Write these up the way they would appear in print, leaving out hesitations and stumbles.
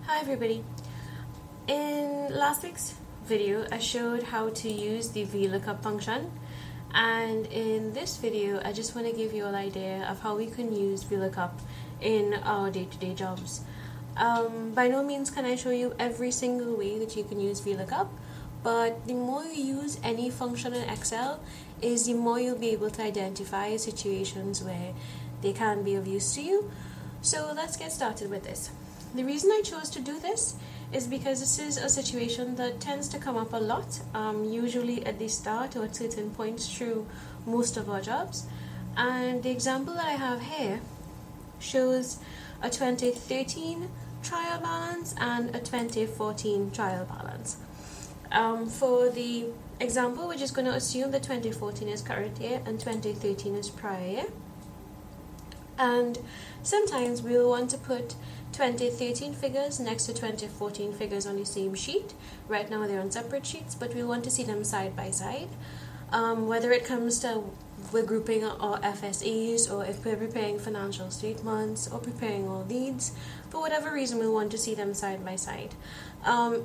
Hi everybody. In last week's video I showed how to use the VLOOKUP function, and in this video I just want to give you an idea of how we can use VLOOKUP in our day-to-day jobs. By no means can I show you every single way that you can use VLOOKUP, but the more you use any function in Excel is the more you'll be able to identify situations where they can be of use to you. So let's get started with this. The reason I chose to do this is because this is a situation that tends to come up a lot, usually at the start or at certain points through most of our jobs. And the example that I have here shows a 2013 trial balance and a 2014 trial balance. For the example, we're just going to assume that 2014 is current year and 2013 is prior year. And sometimes we'll want to put 2013 figures next to 2014 figures on the same sheet. Right now they're on separate sheets, but we want to see them side by side. Whether it comes to we're grouping our FSAs, or if we're preparing financial statements or preparing all leads, for whatever reason we want to see them side by side.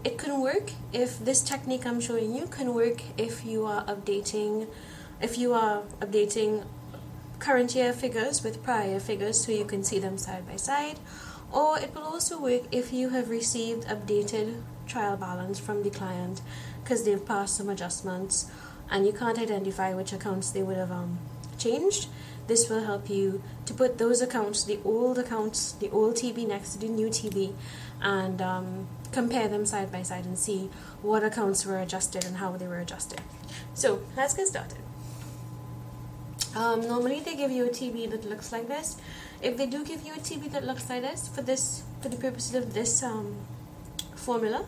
It can work if this technique I'm showing you can work if you are updating current year figures with prior figures so you can see them side by side, or it will also work if you have received updated trial balance from the client because they've passed some adjustments and you can't identify which accounts they would have changed. This will help you to put those accounts, the old TB next to the new TB, and compare them side by side and see what accounts were adjusted and how they were adjusted. So let's get started. Normally they give you a TB that looks like this. If they do give you a TB that looks like this, for the purposes of this formula,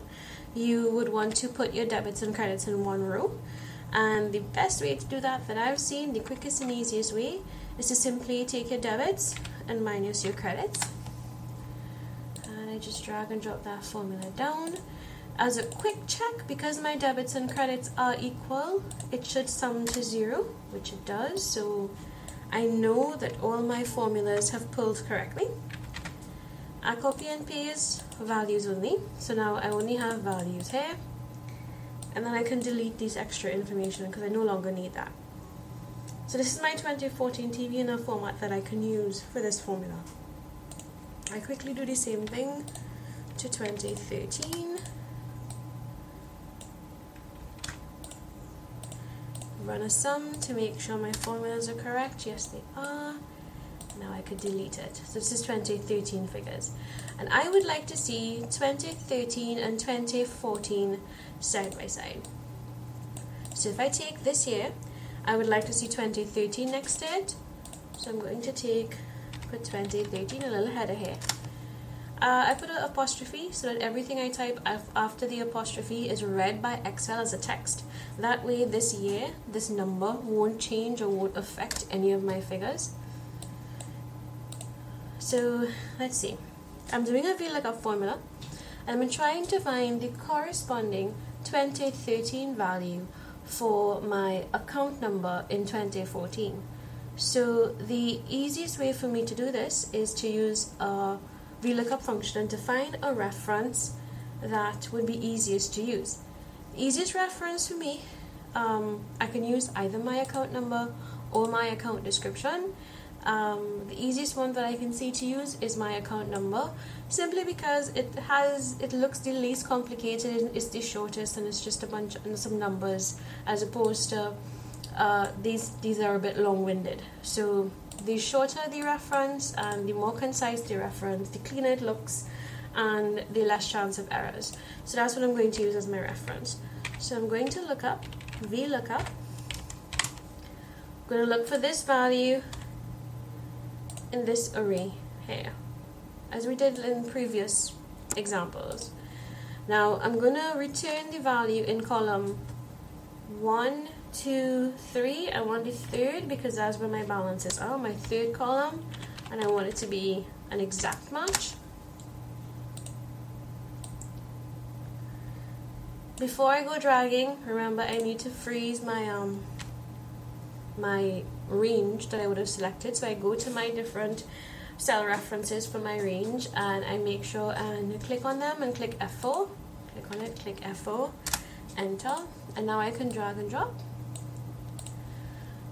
you would want to put your debits and credits in one row. And the best way to do that I've seen, the quickest and easiest way, is to simply take your debits and minus your credits. And I just drag and drop that formula down. As a quick check, because my debits and credits are equal, it should sum to 0, which it does, so I know that all my formulas have pulled correctly. I copy and paste values only, so now I only have values here, and then I can delete this extra information because I no longer need that. So this is my 2014 TV in a format that I can use for this formula. I quickly do the same thing to 2013. Run a sum to make sure my formulas are correct. Yes, they are. Now I could delete it. So this is 2013 figures. And I would like to see 2013 and 2014 side by side. So if I take this year, I would like to see 2013 next to it. So I'm going to put 2013 a little header here. I put an apostrophe so that everything I type after the apostrophe is read by Excel as a text. That way this year, this number won't change or won't affect any of my figures. So let's see. I'm doing a VLOOKUP formula and I'm trying to find the corresponding 2013 value for my account number in 2014. So the easiest way for me to do this is to use a VLOOKUP function to find a reference that would be easiest to use. Easiest reference for me, I can use either my account number or my account description. The easiest one that I can see to use is my account number, simply because it looks the least complicated, it's the shortest, and it's just a bunch of some numbers, as opposed to these are a bit long-winded. So the shorter the reference and the more concise the reference, the cleaner it looks and the less chance of errors. So that's what I'm going to use as my reference. So I'm going to look up VLOOKUP. I'm going to look for this value in this array here, as we did in previous examples. Now I'm going to return the value in column 1, 2, 3. I want the third because that's where my balances are, my third column, and I want it to be an exact match. Before I go dragging, remember I need to freeze my my range that I would have selected. So I go to my different cell references for my range, and I make sure and click on them and click F4. Click on it, click F4, enter, and now I can drag and drop.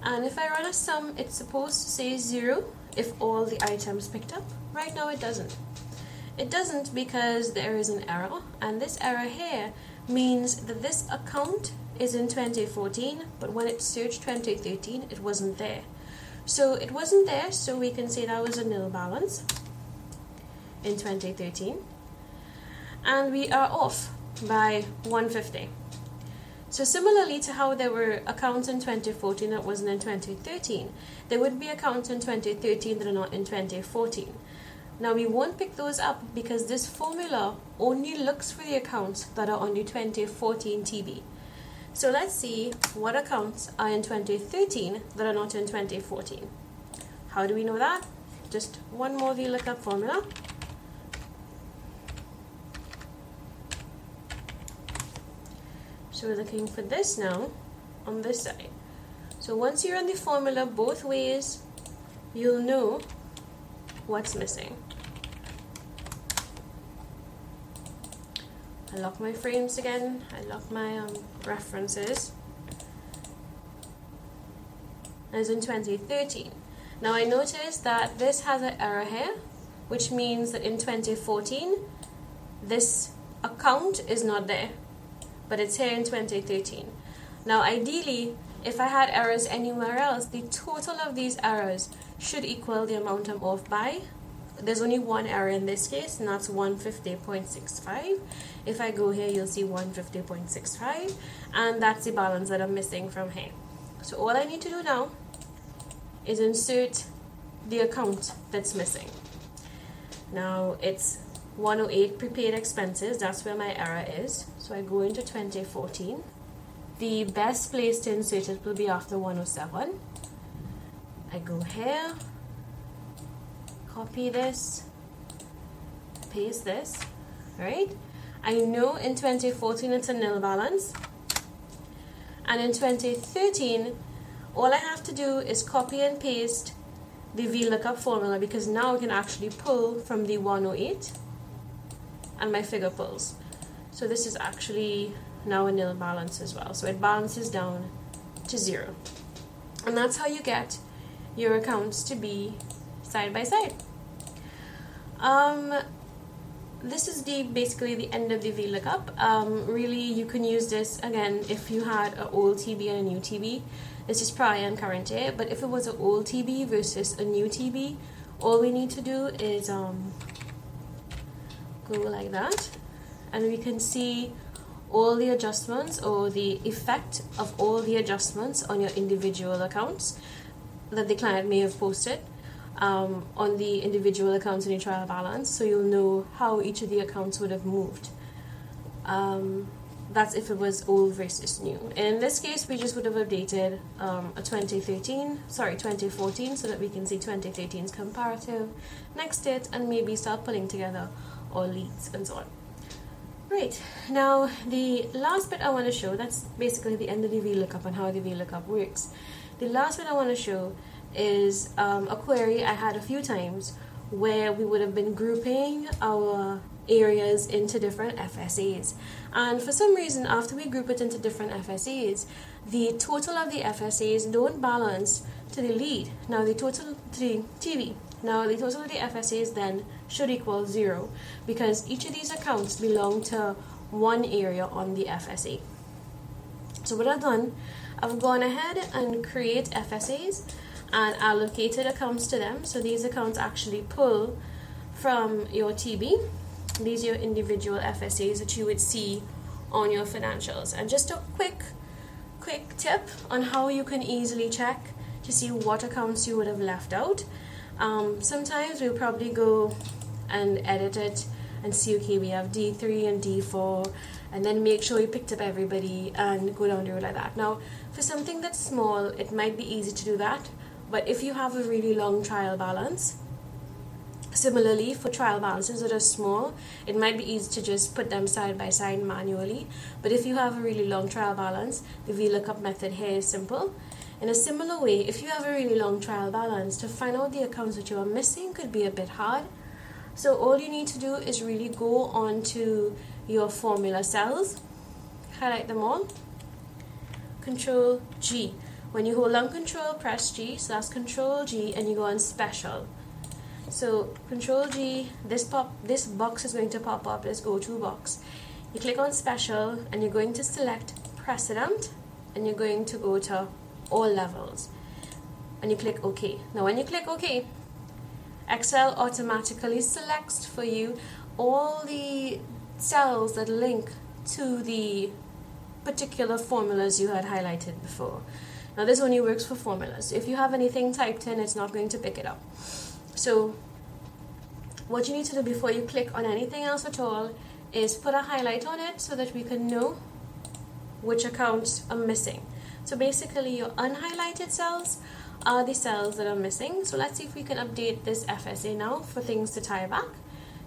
And if I run a sum, it's supposed to say 0 if all the items picked up. Right now it doesn't. It doesn't because there is an error, and this error here means that this account is in 2014, but when it searched 2013, it wasn't there. So it wasn't there, so we can say that was a nil balance in 2013. And we are off by 150. So similarly to how there were accounts in 2014 that wasn't in 2013, there would be accounts in 2013 that are not in 2014. Now we won't pick those up because this formula only looks for the accounts that are on the 2014 TB. So let's see what accounts are in 2013 that are not in 2014. How do we know that? Just one more VLOOKUP formula. So we're looking for this now on this side. So once you run the formula both ways, you'll know what's missing. I lock my frames again, I lock my references. As in 2013. Now I notice that this has an error here, which means that in 2014, this account is not there, but it's here in 2013. Now ideally, if I had errors anywhere else, the total of these errors should equal the amount I'm off by. There's only one error in this case, and that's 150.65. If I go here, you'll see 150.65, and that's the balance that I'm missing from here. So all I need to do now is insert the account that's missing. Now it's 108 prepaid expenses, that's where my error is. So I go into 2014. The best place to insert it will be after 107. I go here, copy this, paste this, right? I know in 2014 it's a nil balance, and in 2013 all I have to do is copy and paste the VLOOKUP formula, because now I can actually pull from the 108 and my figure pulls. So this is actually now a nil balance as well, so it balances down to 0, and that's how you get your accounts to be side by side. This is basically the end of the VLOOKUP. Really, you can use this again if you had an old TB and a new TB. This is prior and current year, but if it was an old TB versus a new TB, all we need to do is go like that, and we can see all the adjustments or the effect of all the adjustments on your individual accounts that the client may have posted on the individual accounts in your trial balance, so you'll know how each of the accounts would have moved. That's if it was old versus new. In this case, we just would have updated a 2014, so that we can see 2013's comparative, next date, and maybe start putting together all leads and so on. Right, now the last bit I want to show, that's basically the end of the VLOOKUP and how the VLOOKUP works. The last bit I want to show is a query I had a few times where we would have been grouping our areas into different FSAs, and for some reason after we group it into different FSAs, the total of the FSAs don't balance to the lead. Now the total to the TV. Now the total of the FSAs then should equal 0, because each of these accounts belong to one area on the FSA. So what I've done, I've gone ahead and create FSAs and allocated accounts to them. So these accounts actually pull from your TB. These are your individual FSAs that you would see on your financials. And just a quick tip on how you can easily check to see what accounts you would have left out. Sometimes we'll probably go and edit it and see, okay, we have D3 and D4, and then make sure you picked up everybody and go down the road like that. Now, for something that's small, it might be easy to do that, but if you have a really long trial balance, similarly for trial balances that are small, it might be easy to just put them side by side manually. But if you have a really long trial balance, the VLOOKUP method here is simple. In a similar way, if you have a really long trial balance, to find out the accounts that you are missing could be a bit hard. So all you need to do is really go on to your formula cells, highlight them all, Control G. When you hold on Control, press G, so that's Control G, and you go on Special. So Control G, this box is going to pop up, this O2 box. You click on Special, and you're going to select Precedent, and you're going to go to All Levels, and you click OK. Now when you click OK, Excel automatically selects for you all the cells that link to the particular formulas you had highlighted before. Now this only works for formulas. If you have anything typed in, it's not going to pick it up. So what you need to do before you click on anything else at all is put a highlight on it so that we can know which accounts are missing. So basically your unhighlighted cells are the cells that are missing. So let's see if we can update this FSA now for things to tie back,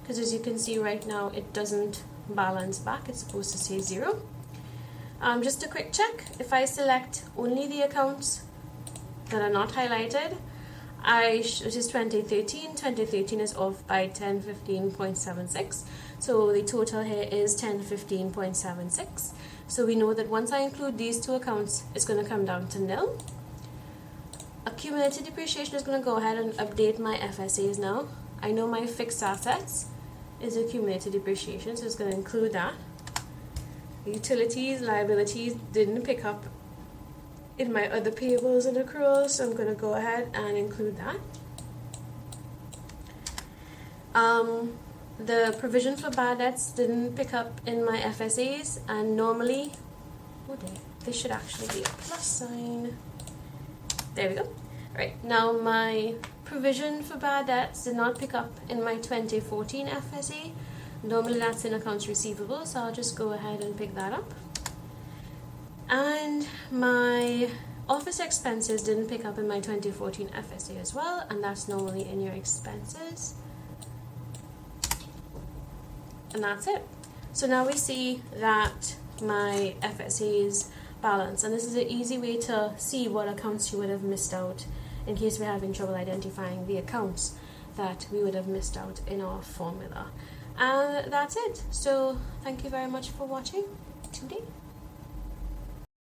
because as you can see right now it doesn't balance back, it's supposed to say 0. Just a quick check, if I select only the accounts that are not highlighted, which is 2013 is off by 1015.76, so the total here is 1015.76. So we know that once I include these two accounts, it's going to come down to 0. Accumulated depreciation is going to go ahead and update my FSAs now. I know my fixed assets is accumulated depreciation, so it's going to include that. Utilities, liabilities didn't pick up in my other payables and accruals, so I'm going to go ahead and include that. The provision for bad debts didn't pick up in my FSAs, and normally, there should actually be a plus sign. There we go. Right, now my provision for bad debts did not pick up in my 2014 FSA. Normally that's in accounts receivable, so I'll just go ahead and pick that up. And my office expenses didn't pick up in my 2014 FSA as well, and that's normally in your expenses. And that's it. So now we see that my FSAs balance, and this is an easy way to see what accounts you would have missed out in case we're having trouble identifying the accounts that we would have missed out in our formula. And that's it. So thank you very much for watching today.